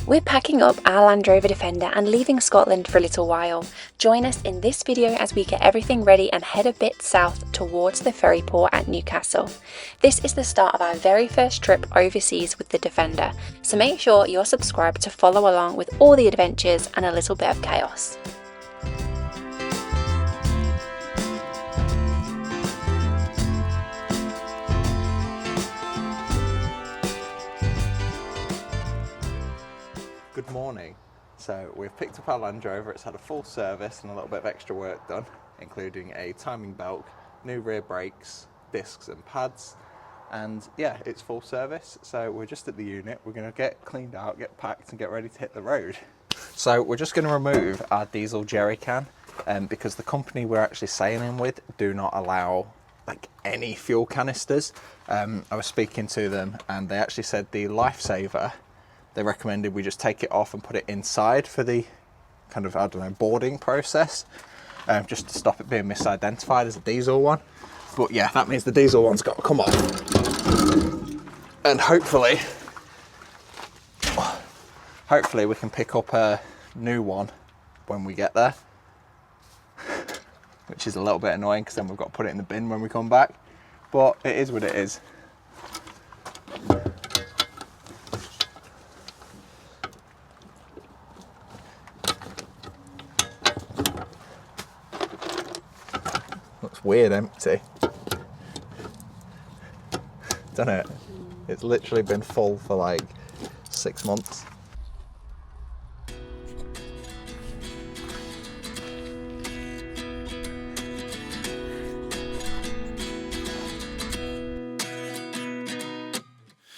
We're packing up our Land Rover Defender and leaving Scotland for a little while. Join us in this video as we get everything ready and head a bit south towards the ferry port at Newcastle. This is the start of our very first trip overseas with the Defender, so make sure you're subscribed to follow along with all the adventures and a little bit of chaos. Good morning. So we've picked up our Land Rover. It's had a full service and a little bit of extra work done, including a timing belt, new rear brakes, discs and pads, and yeah, it's full service. So we're just at the unit. We're going to get cleaned out, get packed and get ready to hit the road. So we're just going to remove our diesel jerry can because the company we're actually sailing with do not allow like any fuel canisters. I was speaking to them and they actually said the LifeSaver, they recommended we just take it off and put it inside for the kind of, I don't know, boarding process, just to stop it being misidentified as a diesel one. But yeah, that means the diesel one's got to come off. And hopefully we can pick up a new one when we get there, which is a little bit annoying because then we've got to put it in the bin when we come back. But it is what it is. Looks weird empty, doesn't it? It's literally been full for like 6 months.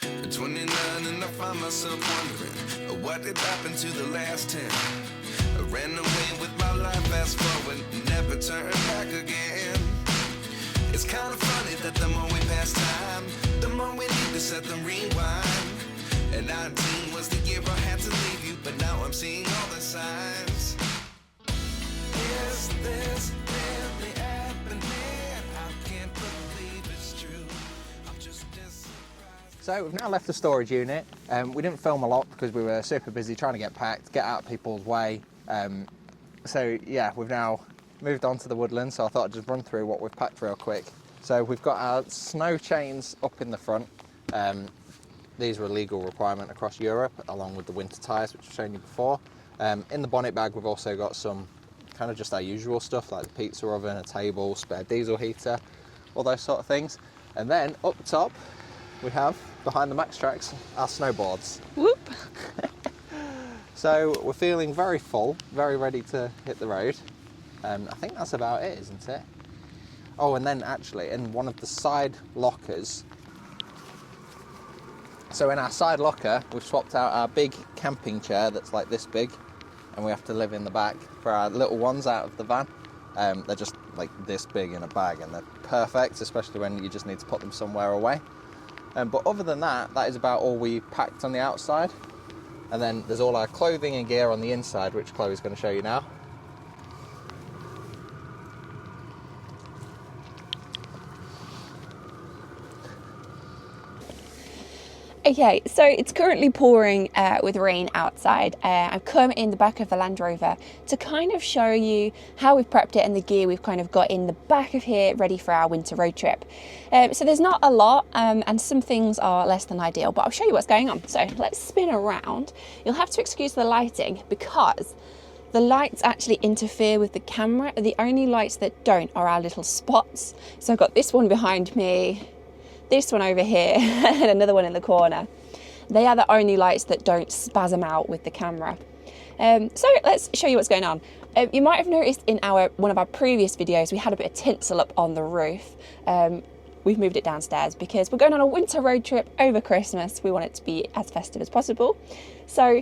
At 29 and I find myself wondering what did happen to the last 10. I ran away with my life, fast forward, never turn back again. It's kind of funny that the more we pass time, the more we need to set them rewind. And 19 was the year I had to leave you, but now I'm seeing all the signs. Is this really happening? I can't believe it's true. I'm just as surprised. So we've now left the storage unit. We didn't film a lot because we were super busy trying to get packed, get out of people's way. So yeah, we've now moved on to the woodland, so I thought I'd just run through what we've packed real quick. So we've got our snow chains up in the front. These are a legal requirement across Europe, along with the winter tyres, which I've shown you before. In the bonnet bag, we've also got some kind of just our usual stuff, like the pizza oven, a table, spare diesel heater, all those sort of things. And then up top, we have, behind the Max Tracks, our snowboards. Whoop! So we're feeling very full, very ready to hit the road. I think that's about it, isn't it? Oh, and then actually in one of the side lockers, so in our side locker, we've swapped out our big camping chair that's like this big, and we have to live in the back for our little ones out of the van. They're just like this big in a bag and they're perfect, especially when you just need to put them somewhere away. But other than that, that is about all we packed on the outside. And then there's all our clothing and gear on the inside, which Chloe's going to show you now. Okay, so it's currently pouring with rain outside. I've come in the back of the Land Rover to kind of show you how we've prepped it and the gear we've kind of got in the back of here ready for our winter road trip. So there's not a lot and some things are less than ideal, but I'll show you what's going on. So let's spin around. You'll have to excuse the lighting because the lights actually interfere with the camera. The only lights that don't are our little spots. So I've got this one behind me, this one over here, and another one in the corner. They are the only lights that don't spasm out with the camera. So let's show you what's going on. You might have noticed in one of our previous videos, we had a bit of tinsel up on the roof. We've moved it downstairs because we're going on a winter road trip over Christmas. We want it to be as festive as possible. So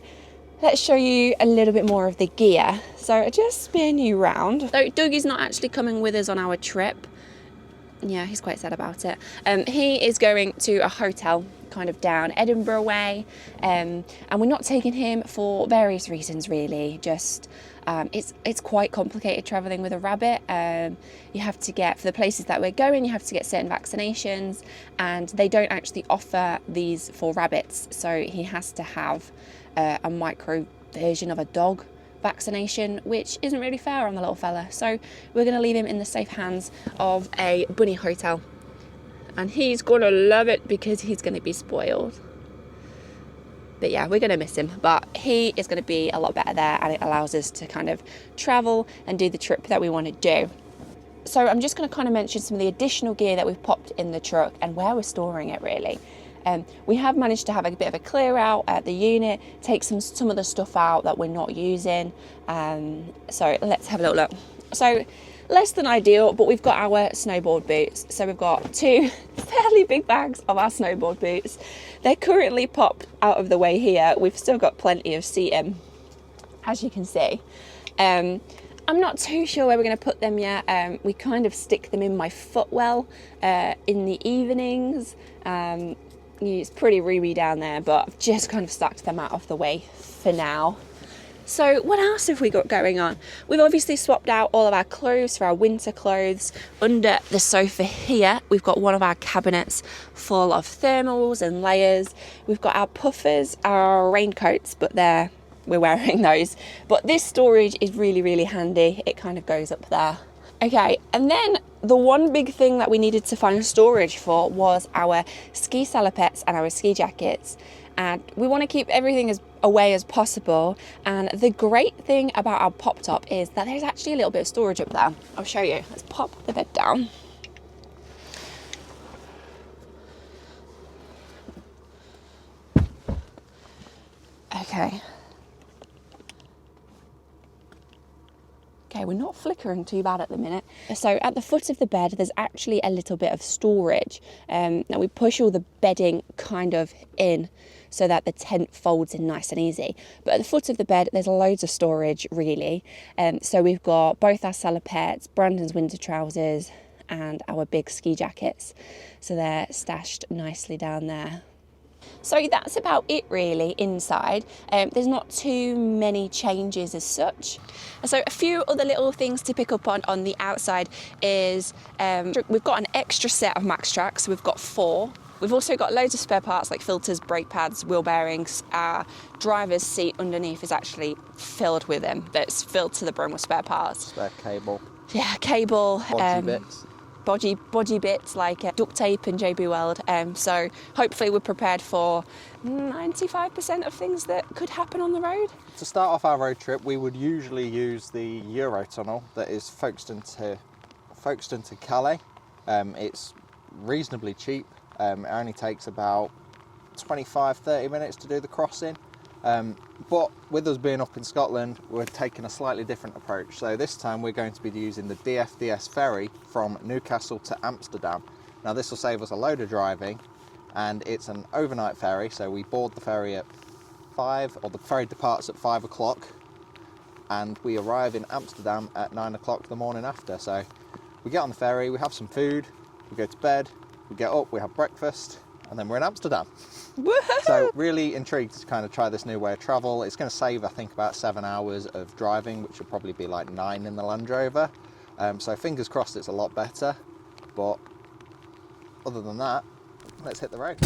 let's show you a little bit more of the gear. So I just spin you round. So Doug is not actually coming with us on our trip. Yeah, he's quite sad about it. He is going to a hotel kind of down Edinburgh way, and we're not taking him for various reasons really. Just it's quite complicated travelling with a rabbit. You have to get, for the places that we're going, you have to get certain vaccinations, and they don't actually offer these for rabbits, so he has to have a micro version of a dog vaccination, which isn't really fair on the little fella. So we're going to leave him in the safe hands of a bunny hotel, and he's going to love it because he's going to be spoiled. But yeah, we're going to miss him, but he is going to be a lot better there, and it allows us to kind of travel and do the trip that we want to do. So I'm just going to kind of mention some of the additional gear that we've popped in the truck and where we're storing it really. We have managed to have a bit of a clear out at the unit, take some of the stuff out that we're not using. So let's have a little look. So less than ideal, but we've got our snowboard boots. So we've got 2 fairly big bags of our snowboard boots. They're currently popped out of the way here. We've still got plenty of seating, as you can see. I'm not too sure where we're going to put them yet. We kind of stick them in my footwell in the evenings. It's pretty roomy down there, but I've just kind of stacked them out of the way for now. So what else have we got going on? We've obviously swapped out all of our clothes for our winter clothes. Under the sofa here, we've got one of our cabinets full of thermals and layers. We've got our puffers, our raincoats, but we're wearing those. But this storage is really, really handy. It kind of goes up there. Okay, and then the one big thing that we needed to find storage for was our ski salopettes and our ski jackets. And we want to keep everything as away as possible. And the great thing about our pop top is that there's actually a little bit of storage up there. I'll show you. Let's pop the bed down. Okay. Okay, we're not flickering too bad at the minute. So at the foot of the bed, there's actually a little bit of storage. Now we push all the bedding kind of in so that the tent folds in nice and easy. But at the foot of the bed, there's loads of storage really. So we've got both our salopettes, Brandon's winter trousers, and our big ski jackets. So they're stashed nicely down there. So that's about it really inside. There's not too many changes as such. So a few other little things to pick up on the outside is we've got an extra set of max tracks. So we've got 4. We've also got loads of spare parts like filters, brake pads, wheel bearings. Our driver's seat underneath is actually filled with them. That's filled to the brim with spare parts. Spare cable. Yeah, cable. Bodgy bits. Bodgy bits like duct tape and JB Weld. So hopefully we're prepared for 95% of things that could happen on the road. To start off our road trip, we would usually use the Eurotunnel that is Folkestone to Calais. It's reasonably cheap. It only takes about 25-30 minutes to do the crossing. But with us being up in Scotland, we're taking a slightly different approach. So this time we're going to be using the DFDS ferry from Newcastle to Amsterdam. Now this will save us a load of driving, and it's an overnight ferry. So we board the ferry at 5, or the ferry departs at 5 o'clock, and we arrive in Amsterdam at 9 o'clock the morning after. So we get on the ferry, we have some food, we go to bed, we get up, we have breakfast, and then we're in Amsterdam. Woohoo! So really intrigued to kind of try this new way of travel. It's going to save, I think, about 7 hours of driving, which will probably be like 9 in the Land Rover. So fingers crossed it's a lot better. But other than that, let's hit the road.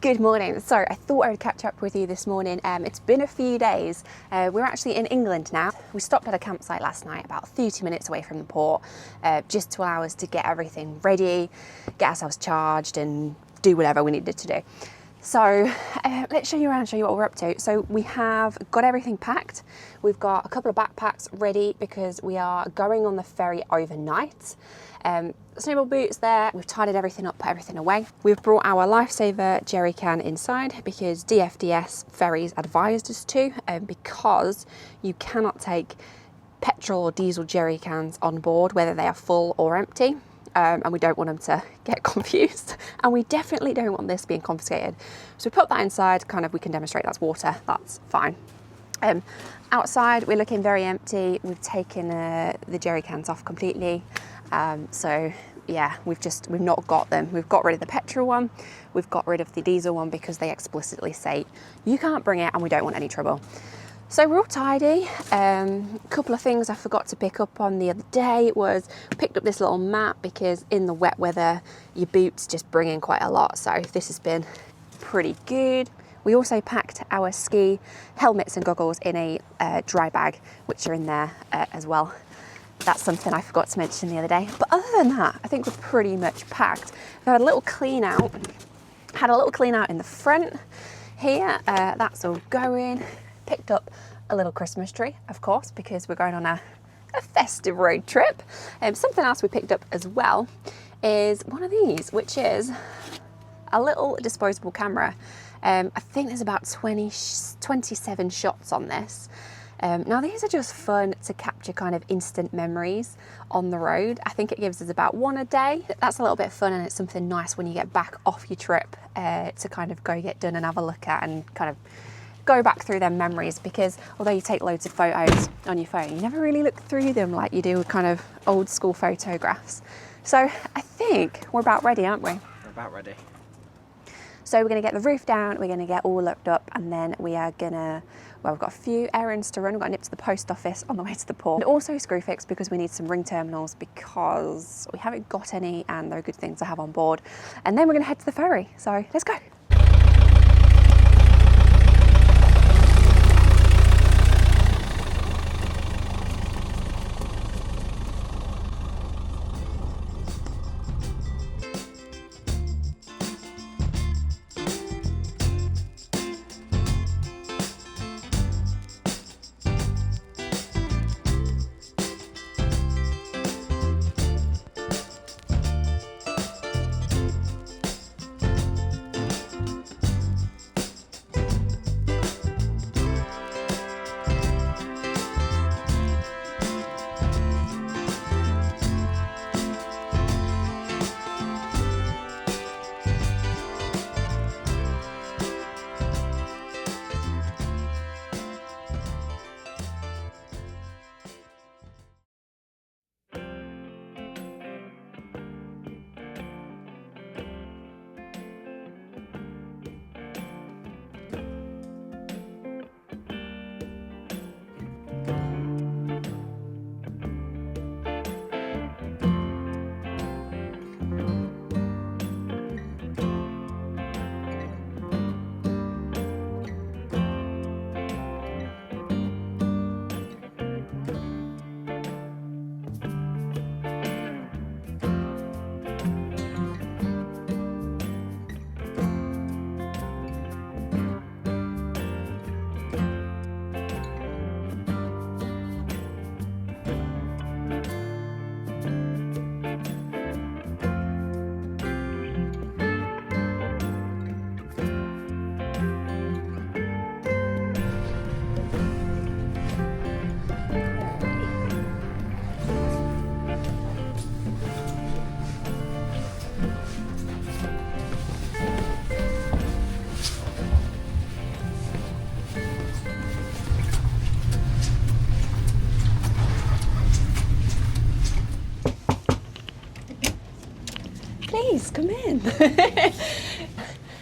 Good morning. So I thought I would catch up with you this morning. It's been a few days. We're actually in England now. We stopped at a campsite last night about 30 minutes away from the port, just to allow us to get everything ready, get ourselves charged and do whatever we needed to do. So let's show you around, show you what we're up to. So we have got everything packed. We've got a couple of backpacks ready because we are going on the ferry overnight. Snowball boots there, we've tidied everything up, put everything away. We've brought our LifeSaver jerry can inside because DFDS ferries advised us to, because you cannot take petrol or diesel jerry cans on board, whether they are full or empty. And we don't want them to get confused, and we definitely don't want this being confiscated. So we put that inside, kind of, we can demonstrate that's water, that's fine. Outside we're looking very empty. We've taken the jerry cans off completely. So yeah, we've not got them. We've got rid of the petrol one, we've got rid of the diesel one because they explicitly say you can't bring it and we don't want any trouble. So we're all tidy. A couple of things I forgot to pick up on the other day was picked up this little mat because in the wet weather your boots just bring in quite a lot, so this has been pretty good. We also packed our ski helmets and goggles in a dry bag, which are in there as well. That's something I forgot to mention the other day. But other than that, I think we're pretty much packed. We had a little clean out. Had a little clean out in the front here. That's all going. Picked up a little Christmas tree, of course, because we're going on a festive road trip. Something else we picked up as well is one of these, which is a little disposable camera. I think there's about 27 shots on this. Now these are just fun to capture kind of instant memories on the road. I think it gives us about one a day. That's a little bit fun, and it's something nice when you get back off your trip to kind of go get done and have a look at and kind of go back through their memories, because although you take loads of photos on your phone, you never really look through them like you do with kind of old school photographs. So I think we're about ready, aren't we? We're about ready. So we're going to get the roof down, we're going to get all looked up, and then we are going to, well, we've got a few errands to run. We've got to nip to the post office on the way to the port. And also screw fix because we need some ring terminals because we haven't got any and they're good things to have on board. And then we're going to head to the ferry. So let's go. Please come in.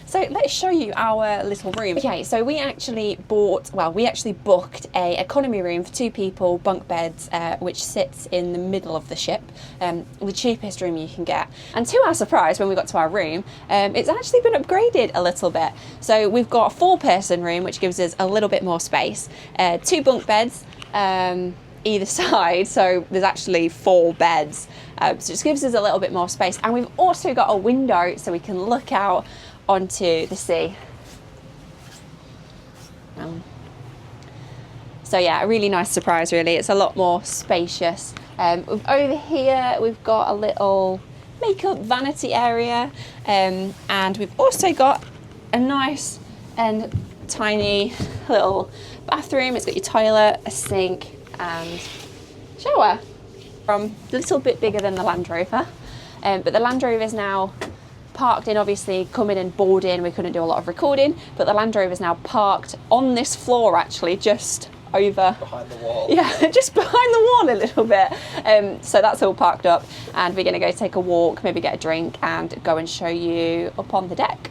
So let's show you our little room. Okay, so we actually booked a economy room for 2 people, bunk beds, which sits in the middle of the ship, the cheapest room you can get. And to our surprise, when we got to our room, it's actually been upgraded a little bit. So we've got a 4-person room, which gives us a little bit more space, 2 bunk beds, either side, so there's actually 4 beds, so it just gives us a little bit more space. And we've also got a window so we can look out onto the sea. So yeah, a really nice surprise really. It's a lot more spacious. Over here we've got a little makeup vanity area, and we've also got a nice and tiny little bathroom. It's got your toilet, a sink and shower. A little bit bigger than the Land Rover, but the Land Rover is now parked in, obviously come in and board in, we couldn't do a lot of recording, but the Land Rover is now parked on this floor actually, just over behind the wall. Yeah, just behind the wall a little bit. So that's all parked up, and we're gonna go take a walk, maybe get a drink and go and show you up on the deck.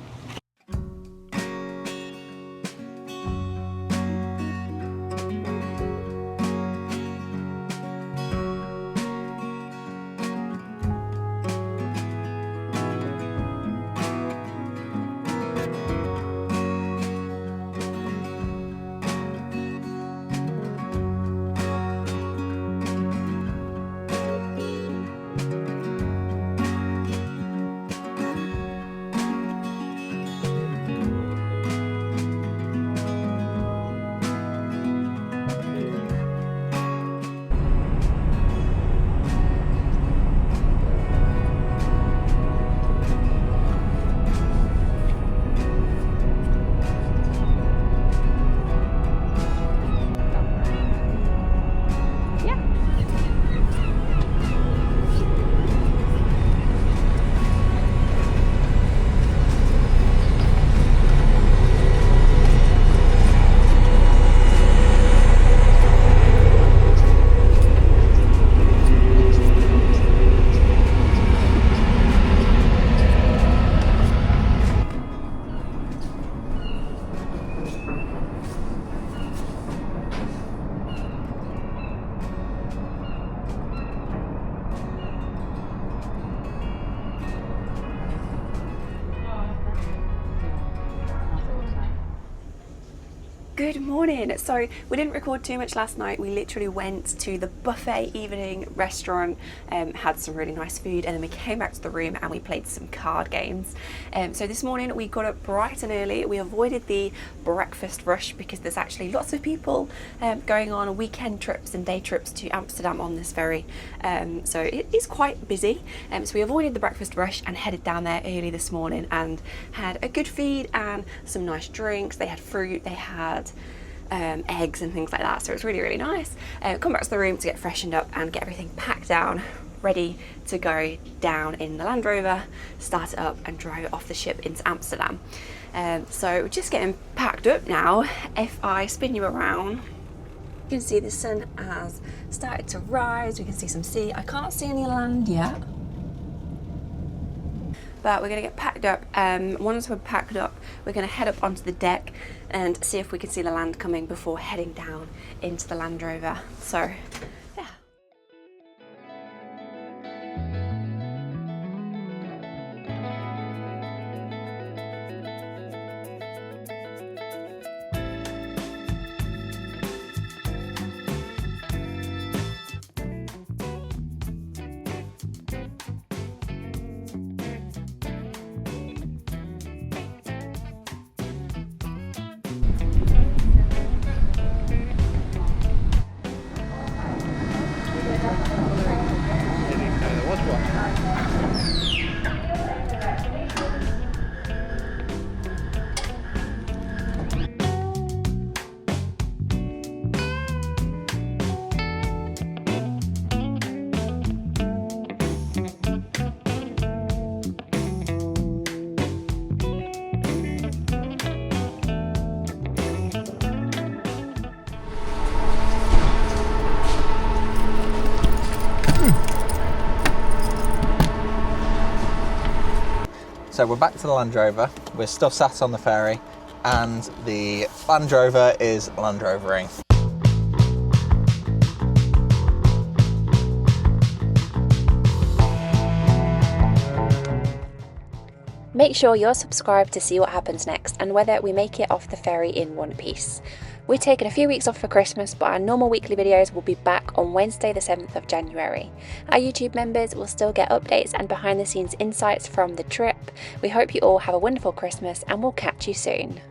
Good morning. So we didn't record too much last night. We literally went to the buffet evening restaurant, had some really nice food, and then we came back to the room and we played some card games. So this morning we got up bright and early. We avoided the breakfast rush because there's actually lots of people going on weekend trips and day trips to Amsterdam on this ferry. So it is quite busy. So we avoided the breakfast rush and headed down there early this morning and had a good feed and some nice drinks. They had fruit, they had eggs and things like that, so it's really, really nice. Come back to the room to get freshened up and get everything packed down, ready to go down in the Land Rover, start it up and drive it off the ship into Amsterdam. So we're just getting packed up now. If I spin you around, you can see the sun has started to rise, we can see some sea. I can't see any land yet, but we're going to get packed up. Once we're packed up, we're going to head up onto the deck and see if we can see the land coming before heading down into the Land Rover. So yeah. So we're back to the Land Rover. We're still sat on the ferry and the Land Rover is Land Rovering. Make sure you're subscribed to see what happens next and whether we make it off the ferry in one piece. We're taking a few weeks off for Christmas, but our normal weekly videos will be back on Wednesday the 7th of January. Our YouTube members will still get updates and behind the scenes insights from the trip. We hope you all have a wonderful Christmas and we'll catch you soon.